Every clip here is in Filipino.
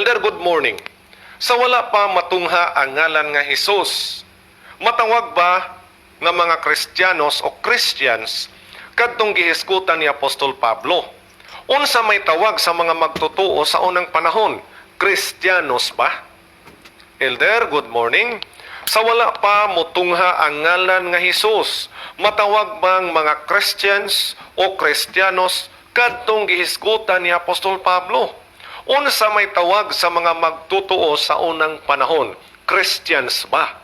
Elder, good morning. Sa wala pa matungha ang ngalan nga Hesus, matawag ba nga mga Kristiyanos o Christians kadtong gihisgutan ni Apostol Pablo? Unsa may tawag sa mga magtutuo sa unang panahon? Kristiyanos ba? Elder, good morning. Sa wala pa motungha ang ngalan nga Hesus, matawag bang mga Christians o Kristiyanos kadtong gihisgutan ni Apostol Pablo? Unsa may tawag sa mga magtutuo sa unang panahon? Christians ba?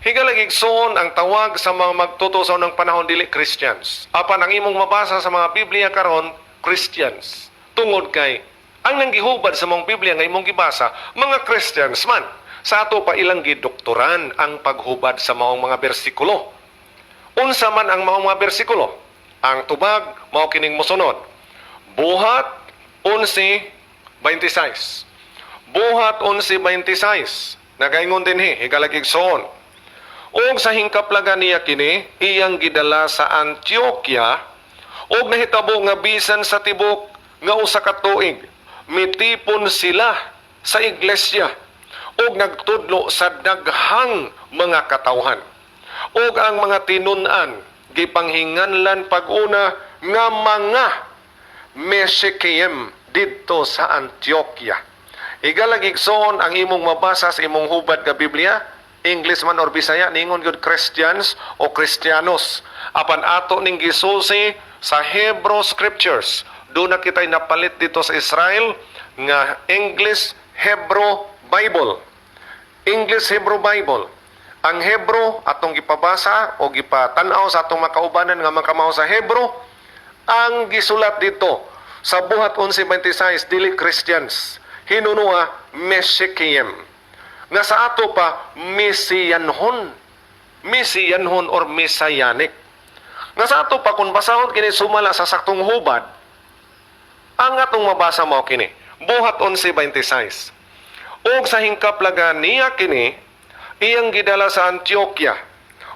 Higalagigsoon ang tawag sa mga magtutuo sa unang panahon dili Christians. Apan ang imong mabasa sa mga Biblia karon, Christians. Tungod kay ang nanggihubad sa mga Biblia nga imong gibasa, mga Christians man. Sa ato pa ilang gidoktoran ang paghubad sa maong mga bersikulo. Unsa man ang maong mga bersikulo? Ang tubag mao kining mosunod. Buhat 11:26. Buhat 11:26. Nagaingon dinhi higalagigsoon. Og sa hingkaplagan niya kini, iyang gidala sa Antioquia, og nahitabo nga bisan sa tibok nga usa ka tuig, mitipon sila sa iglesia og nagtudlo sa daghang mga katawhan. Og ang mga tinun-an gipanghinganlan pag-una nga mga Mesikim didto sa Antioquia. Higalagigsoon ang imong mabasa sa imong hubad nga Biblia, English man or Bisaya, ningon gyud Christians o Kristiyanos. Apan ato ning gisusi sa Hebrew Scriptures. Doon na kita'y napalit dito sa Israel nga English Hebrew Bible. English Hebrew Bible. Ang Hebrew atong gipabasa o gipatanaw sa atong makaubanan nga makamaw sa Hebrew, ang gisulat dito sa buhat 11:26 dili Christians, hinunua Mesikim. Nga sa ato pa Mesianhon. Mesianhon or Messianic. Nga sa ato pa kung basahon kini sumala sa saktong hubad, ang atong mabasa mao kini. Buhat 11:26. Og sa hingkaplagan niya kini, iyang gidala sa Antioquia.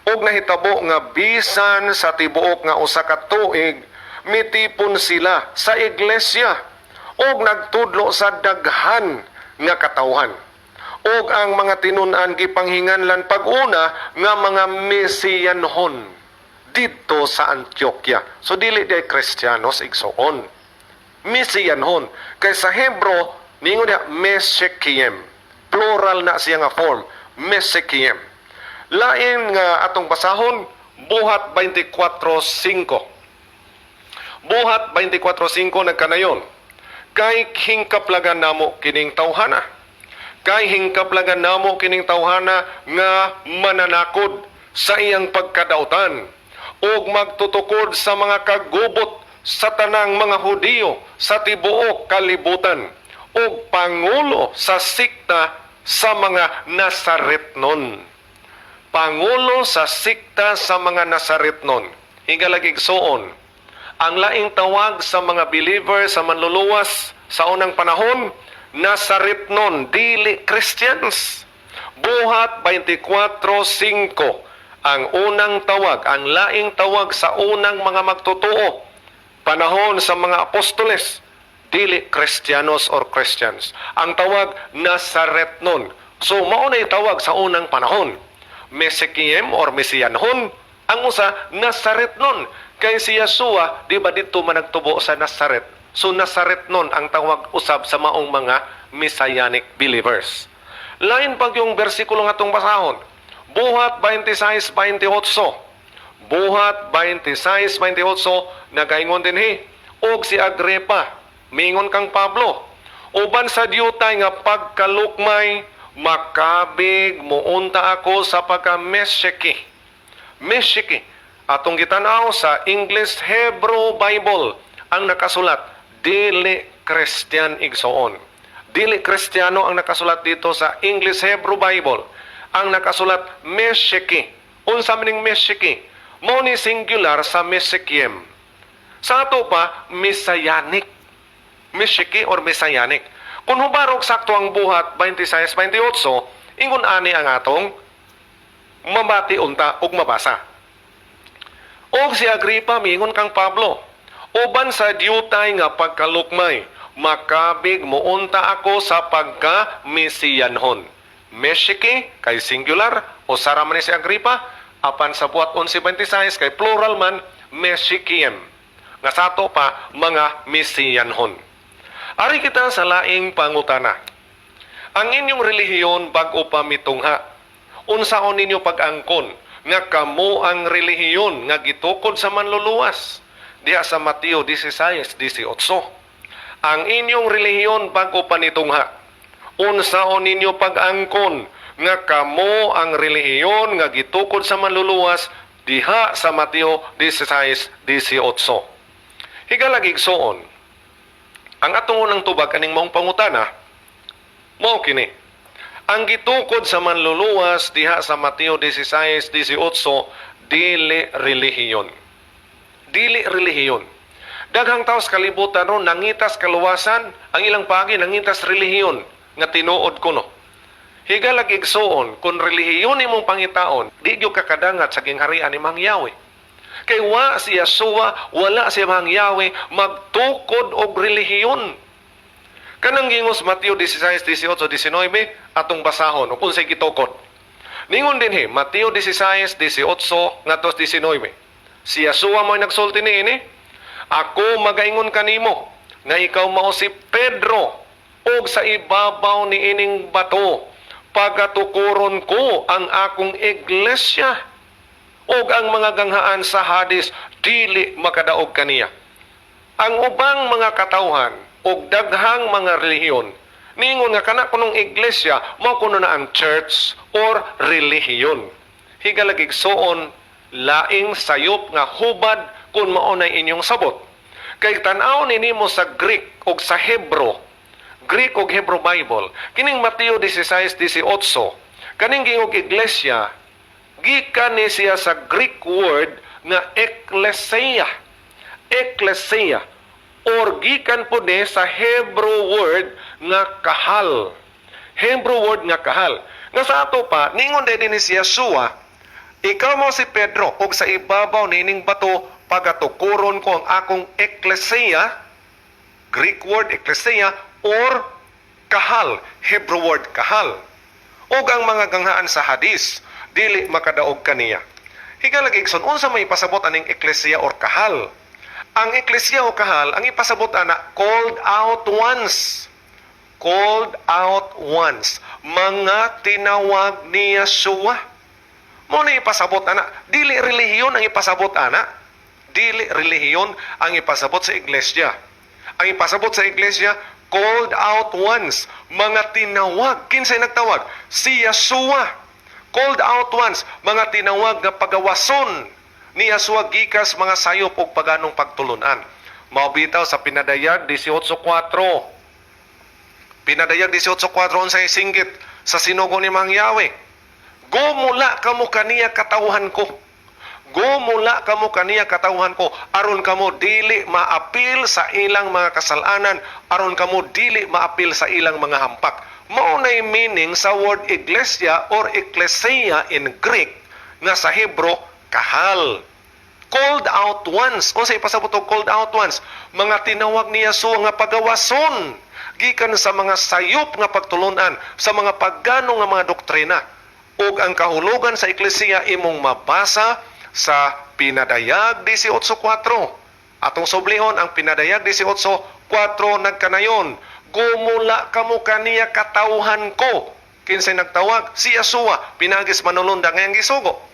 Og nahitabo nga bisan sa tibuok nga usa ka tuig, mitipon sila sa iglesia og nagtudlo sa daghan nga katawhan. Og ang mga tinun-an gipanghinganlan pag-una nga mga Mesianhon dito sa Antioquia. So dili day Kristiyanos igsoon. Mesianhon. Kay sa Hebrew, ningon niya Mesikim. Plural na siya nga form. Mesikim. Lain nga atong basahon, buhat 24:5. Buhat 24:5 nagkanayon. Kay hingkaplagan namo kining tawhana. Kay hingkaplagan namo kining tawhana nga mananakod sa iyang pagkadautan ug magtutukod sa mga kagubot sa tanang mga Hudiyo sa tibuok kalibutan ug pangulo sa sikta sa mga Nazaretnon. Pangulo sa sikta sa mga Nazaretnon. Higalagigsoon, ang laing tawag sa mga believers sa manluluwas sa unang panahon, Nazaretnon, dili Christians. Buhat 24:5 ang unang tawag, ang laing tawag sa unang mga magtutuo, panahon sa mga apostoles, dili Kristiyanos or Christians. Ang tawag, Nazaretnon. So, maunay tawag sa unang panahon. Mesikim or Mesianhon, ang usa, Nazaretnon. Kay si Yeshua, di ba dito managtubo sa Nazaret? So, Nazaretnon ang tawag usab sa maong mga Messianic believers. Lain pag yung bersikulo nga itong basahon. Buhat 26:28. Buhat 26:28, nagaingon din og si Agripa, mingon kang Pablo, uban sa diyutay nga pagkalukmay, makabig muunta ako sa pagka-Meshiki. Meshiki. Atong gitanaw sa English Hebrew Bible, ang nakasulat, dili Christian igsoon. Dili Kristiyano ang nakasulat dito sa English Hebrew Bible. Ang nakasulat, Meshiki. Unsa maning Meshiki? Mao ni singular sa Mesikim. Sa ato pa, Messianic. Meshiki or Messianic. Kung hubarog sakto ang buhat 26:28, ingon ani ang atong mabati unta ug mabasa. Og si Agripa mingon kang Pablo, uban sa diyutay nga pagkalukmay, makabig muunta ako sa pagka-mesiyanhon. Meshiki kay singular o sara man ni si Agripa, apan sa buhat 11:26 kay plural man Meshikiem. Nga sato pa mga mesiyanhon. Ari kita sa laing pangutana. Ang inyong relihiyon bag-o pa mitungha. Unsaon ninyo pag-angkon nga kamo ang relihiyon nga gitukod sa manluluwas diha sa Mateo 16:18. Ang inyong relihiyon bag-o pa nitungha. Unsaon ninyo pag-angkon nga kamo ang relihiyon nga gitukod sa manluluwas diha sa Mateo 16:18. Higalagig soon. Ang atong unang tubag kaning mong pangutana mao kini. Ang gitukod sa manluluwas diha sa Mateo 16:18 dili relihiyon. Dili relihiyon. Daghang tawo sa kalibutan ron nangitas kaluwasan, ang ilang pagi nangitas relihiyon nga tinuod kuno. Higalag igsuon kung relihiyon imong pangitaon, di gyud kakadangat sa gingharian ni Mang Yahweh. Kay wa si Yeshua, wala si Mang Yahweh magtukod og relihiyon. Kanang gingos Mateo 16:18-19 atong basahon ug unsay gitukod. Ningon dinhi Mateo 16:18 ngadto 19. Si Yeshua mo'y nagsulti niini, ako magaingon kanimo nga ikaw mao si Pedro ug sa ibabaw ni ining bato pagatukuron ko ang akong iglesia ug ang mga ganghaan sa Hades dili makadaog kaniya. Ang ubang mga katawhan ug daghang mga relihiyon ningon nga kana kunong iglesia mao kuno na ang church or relihiyon. Higalagig soon laing sayop nga hubad kung mao nay inyong sabot. Kay tan-aw ninimo sa Greek ug sa Hebro, Greek ug Hebrew Bible, kining Mateo 16:18, kaning gingog iglesia, gikan ni siya sa Greek word nga ekklesia. Ekklesia. Or gikan po ni sa Hebrew word nga kahal. Hebrew word nga kahal. Nga sa ato pa, ningon din ni si Yeshua, ikaw mo si Pedro, ug sa ibabaw nining bato, pagatukuron ko ang akong ekklesia, Greek word ekklesia, or kahal, Hebrew word kahal. Ug ang mga ganghaan sa Hadis, dili makadaog kaniya. Higalag igsoon, unsa may ipasabot aning ekklesia or kahal? Ang ekklesia o kahal, ang ipasabot ana, called out ones. Called out ones. Mga tinawag ni Yeshua. Muna ipasabot ana, dili relihiyon ang ipasabot ana. Dili relihiyon ang ipasabot sa iglesia. Ang ipasabot sa iglesia, called out ones, mga tinawag. Kinsay nagtawag? Si Yeshua. Called out ones, mga tinawag na pagawason ni Yeshua gikas mga sayop ug paganong pagtulunan. Maubitaw sa Pinadayag 18:4. Pinadayag 18:4 unsay singgit sa sinugo ni Mang Yahweh. Gumula kamo kaniya katawhan ko. Gumula kamo kaniya katawhan ko aron kamo dili maapil sa ilang mga kasalanan, aron kamo dili maapil sa ilang mga hampak. Mao nay meaning sa word iglesia or ecclesia in Greek nga sa Hebro kahal. Called out ones. Kung sa ipasabot og called out ones, mga tinawag ni Yeshua nga pagawason gikan sa mga sayop nga pagtulunan, sa mga pagganong nga mga doktrina. Ug ang kahulugan sa eklesiya imong mabasa sa Pinadayag 18:4. Atong sublihon ang Pinadayag 18:4 nagkanayon, gumula kamo kaniya katawhan ko. Kinsay nagtawag? Si Yeshua, pinagis manulunda ngayang gisugo.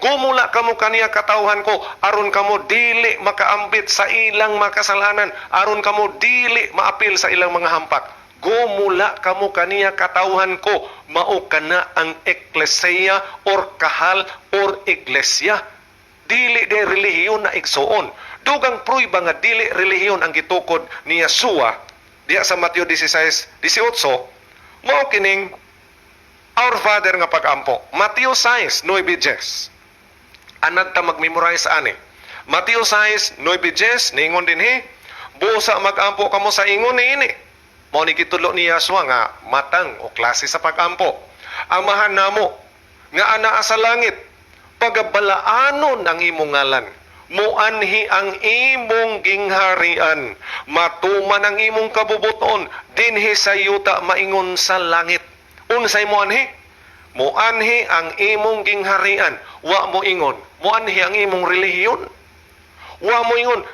Gumula kamo kaniya katawhan ko aron kamo dili makaambit sa ilang makasalanan, aron kamo dili maapil sa ilang mga hampak. Gumula kamo kaniya katawhan ko, mao kana ang eklesiya or kahal or iglesia. Dili de relihiyon na igsuon. Dugang pruiba nga dili relihiyon ang gitukod ni Yeshua diha sa Mateo 16:18, mao kining Our Father nga pag-ampo. Mateo 6:9. Anad ta mag-memorize ani. Mateo 6:9 ningon dinhi, busa mag-ampo kamo sa ingon niini. Mao ni gitulo ni Yeshua nga matang o klase sa pag-ampo. Amahan namo nga anaa sa langit, pagabalaanon ang imong ngalan. muanhi ang imong gingharian, matuman ang imong kabubuton, dinhi sa yuta maingon sa langit. Unsay muanhi? Muanhi ang imong gingharian, wa mo ingon. Muanhi ang imong relihiyon. Wa mo ingon,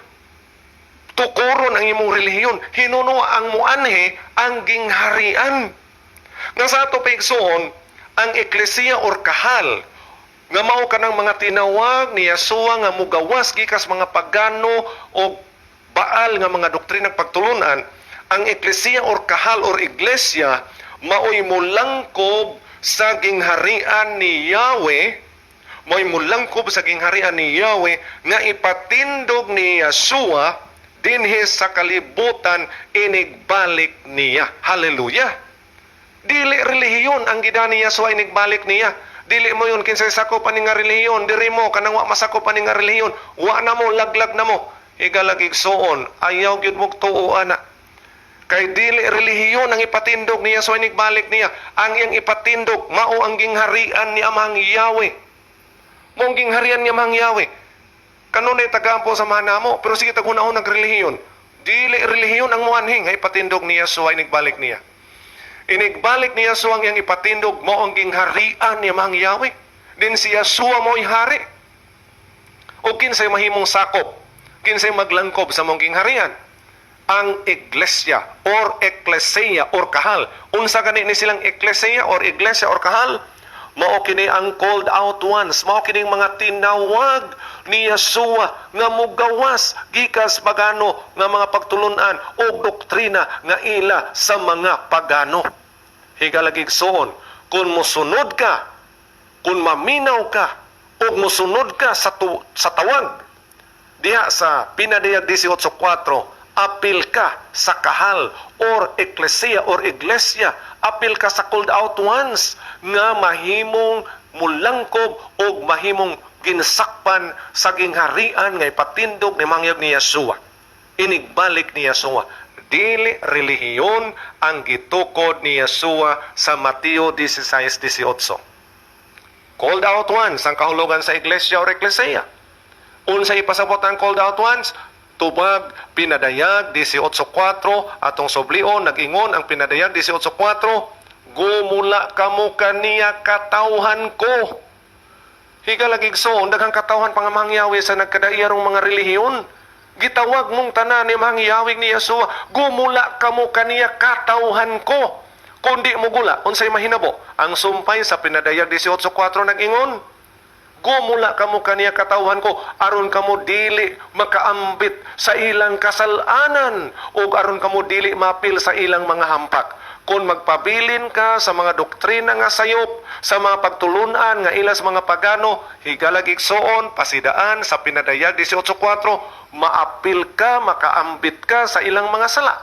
tukuron ang imong relihiyon. Hinuno ang muanhi ang gingharian. Nga sa ato paigsoon, ang eklesiya or kahal, nga mao kanang mga tinawag ni Yasua nga mugawas gikas mga pagano o baal nga mga doktrinang pagtulunan, ang eklesiya or kahal or iglesia maoy mulangkob sa gingharian ni Yahweh, maoy mulangkob sa gingharian ni Yahweh nga ipatindog ni Yasua dinhi sa kalibutan inigbalik niya. Hallelujah! Dili relihiyon ang gida ni Yasua inigbalik niya. Dili mo yun kinsay sakopan ni nga relihiyon, diri mo kanang wa masakopan ni nga relihiyon, wa na mo, laglag na mo. Igalagig soon, ayaw gyud mo tuo ana. Kay dili relihiyon ang ipatindog niya so inigbalik niya. Ang iyang ipatindog mao ang gingharian ni Amang Yahweh. Mong gingharian ni Amang Yahweh. Kanunay tagampo sa manamo, pero sige tagunahon ng relihiyon. Dili relihiyon ang muanhing nga ipatindog niya so inigbalik niya. Inigbalik ni Yasua ang iyang ipatindog mo ang gingharian ni Amang Yahweh. Din si Yasua mo'y hari. O kinsay mahimong sakop, kinsay maglangkob sa mong gingharian? Ang iglesia or eklesia or kahal. Unsa gani ni silang eklesia or iglesia or kahal? Mao kini ang called out ones, mao kini mga tinawag ni Yasua nga mugawas gikas pagano nga mga pagtulunan o doktrina nga ila sa mga pagano. Higalagig soon, kung musunod ka, kung maminaw ka, o musunod ka sa tawag, diha sa Pinadayag 18:4, apil ka sa kahal or eklesia or iglesia, apil ka sa called out ones nga mahimong mulangkob o mahimong ginsakpan sa gingharian nga ipatindog ni mangyag ni Yasua. Inigbalik ni Yasua. Dili relihiyon ang gitukod ni Yasua sa Mateo 16:18. Called out ones ang kahulugan sa iglesia o eklesia. Unsay ipasabot ang called out ones? Tubag Pinadayag 18:4 atong sublion nag-ingon ang Pinadayag 18:4, gumula kamo kaniya katawhan ko. Higalagig soon daghang katawhan pangamang Yahweh sa nagkadaiyarong mga relihiyon. Gitawag mong tanan ni Mang Yahweh ni Yasua, gumula kamo kaniya katawhan ko. Kundi mo gula, unsay mahinabo? Ang sumpay sa Pinadayag 18:4 nag-ingon, gumula kamo kaniya katawhan ko, aron kamo dili makaambit sa ilang kasalanan, o aron kamo dili mapil sa ilang mga hampak. Kung magpabilin ka sa mga doktrina nga sayop, sa mga pagtulunan nga ilas mga pagano, higalagig soon, pasidaan sa Pinadayag 18:4, maapil ka, makaambit ka sa ilang mga sala.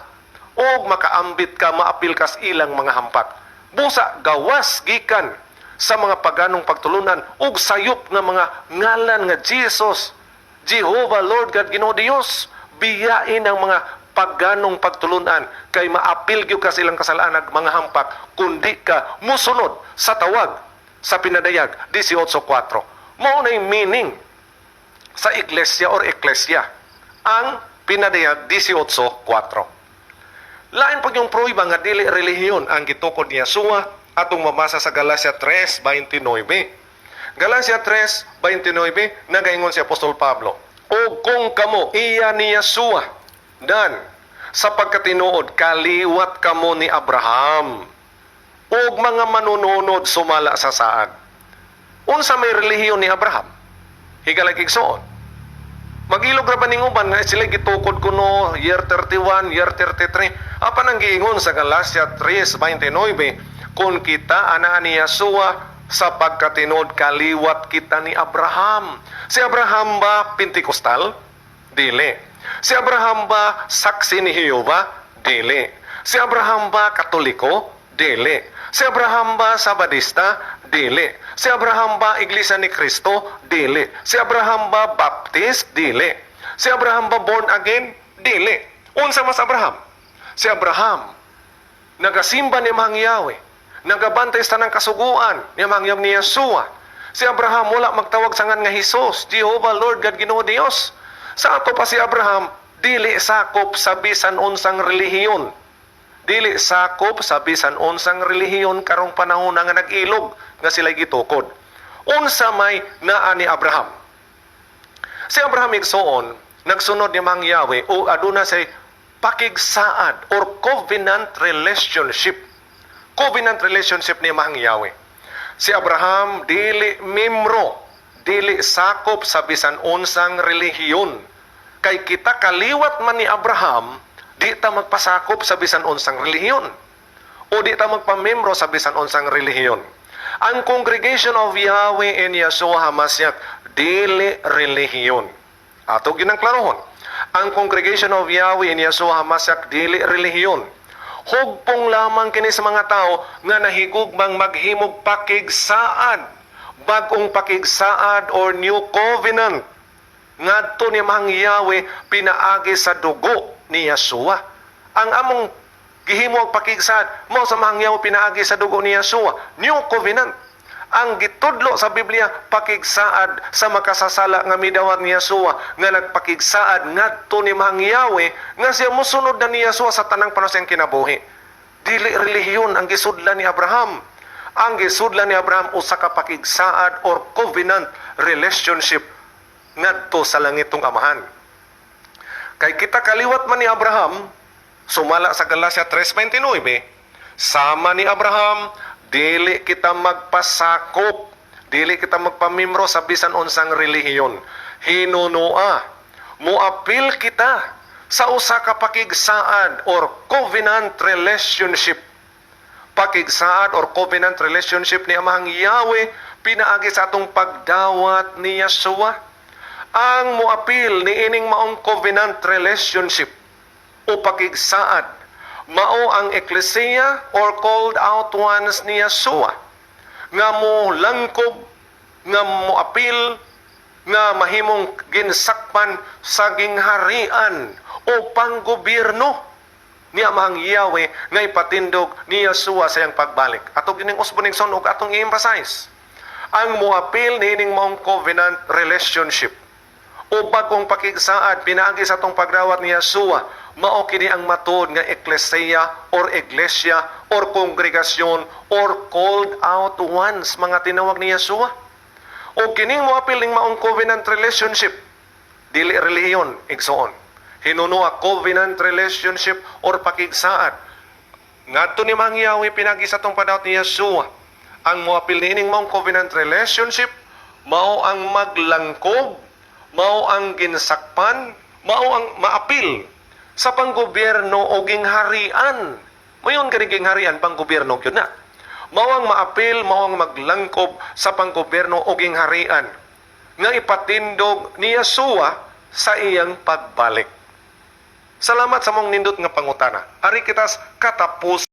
O makaambit ka, maapil ka sa ilang mga hampak. Busa, gawas, gikan sa mga paganong pagtulunan, o sayop nga mga ngalan nga Jesus, Jehovah, Lord God, Ginoo Dios, biyain ang mga pagganong pagtulunan kay maapil gyud ka silang kasalanan mga hampak kundi ka musunod sa tawag sa Pinadayag 18:4. Mao na yung meaning sa iglesia or eklesia ang Pinadayag 18:4. Lain pag yung pruiba nga dili relihiyon ang gitukod ni Yasua atong mabasa sa Galacia 3:29. Galacia 3:29 nagaingon si Apostol Pablo, o kung kamo iya ni Yasua dan sa pagkatinuod kaliwat kamo ni Abraham ug mga manununod sumala sa saad. Unsa may relihiyon ni Abraham? Higalagig soon. Magilog ra ba ning uban nga sila gitukod kuno year 31, year 33. Apan ang giingon sa Galacia 3:29, kung kita ana ni Yasua sa pagkatinuod kaliwat kita ni Abraham. Si Abraham ba Pentecostal? Dili. Si Abraham ba saksi ni Jehova? Dili. Si Abraham ba Katoliko? Dili. Si Abraham ba Sabadista? Dili. Si Abraham ba Iglesia ni Cristo? Dili. Si Abraham ba Baptist? Dili. Si Abraham ba born again? Dili. Unsa mas Abraham? Si Abraham nagasimba ni Mang Yahweh, nagabantay sa tanang kasuguan ni Mang Yahweh ni Yasua. Si Abraham wala magtawag sangan nga Hesus, Jehovah, Lord God, Ginoo Dios. Sa ato pa si Abraham, dili sakop sa bisan unsang relihiyon. Dili sakop sa bisan unsang relihiyon karong panahon nga nag-ilog nga sila gitukod. Unsa may naa ni Abraham. Si Abraham igsuon, nagsunod ni Mang Yahweh o aduna say pakigsaad or covenant relationship. Covenant relationship ni Mang Yahweh. Si Abraham dili membro, dili sakop sa bisan unsang relihiyon. Kay kita kaliwat man ni Abraham, di ta magpasakop sa bisan unsang relihiyon. O di ta magpamembro sa bisan unsang relihiyon. Ang Congregation of Yahweh in Yeshua HaMashiach, dili relihiyon. Ato ginang klarohon. Ang Congregation of Yahweh in Yeshua HaMashiach, dili relihiyon. Hugpong lamang kini sa mga tao nga nahigugmang maghimog pakigsaad, bagong pakigsaad or new covenant. Ngadto ni Mang Yahweh pinaagi sa dugo ni Yeshua. Ang among gihimo og pakigsaad mao sa Mang Yahweh pinaagi sa dugo ni Yeshua, new covenant. Ang gitudlo sa Biblia pakigsaad sa makasasala nga midawat ni Yeshua nga nagpakigsaad ngadto ni Mang Yahweh nga siya mosunod na ni Yeshua sa tanang panahon siyang kinabuhi. Dili relihiyon ang gisudlan ni Abraham. Ang gisudlan ni Abraham usa ka pakigsaad or covenant relationship ngadto sa langitong amahan. Kay kita kaliwat man ni Abraham, sumala sa Galacia 3:29, sama ni Abraham, dili kita magpasakop, dili kita magpamembro sa bisan unsang relihiyon. Hinunua, muapil kita sa usa ka pakigsaad or covenant relationship. Pakigsaad or covenant relationship ni Amahang Yahweh pinaagi sa atong pagdawat ni Yeshua. Ang muapil ni ining maong covenant relationship o pakigsaad mao ang eklesiya or called out ones ni Yeshua nga mo langkob, nga mo apil, nga mahimong ginsakpan sa gingharian o panggobyerno ni Amahang Yahweh nga ipatindog ni Yeshua sa iyang pagbalik. Ato gining usboning son ug atong i-emphasize. Ang moapil ni ining maong covenant relationship o bagong pakigsaad pinaagi sa atong pagdawat ni Yeshua mao kini ang matud nga eklesiya or iglesia or kongregasyon or called out ones, mga tinawag ni Yeshua. O kining moapil ning maong covenant relationship, dili relihiyon, igsoon. Hinunua covenant relationship or pakigsaad. Ngadto ni Mang Yahweh pinagi sa tong padawat ni Yeshua. Ang moapil nining maong covenant relationship mao ang maglangkob, mao ang ginsakpan, mao ang maapil sa panggobyerno o gingharian. Mayon kani gingharian panggobyerno gyud na. Mao ang maapil, mao ang maglangkob sa panggobyerno o gingharian nga ipatindog ni Yeshua sa iyang pagbalik. Salamat sa mong nindot nga pangutana. Ari kitas katapos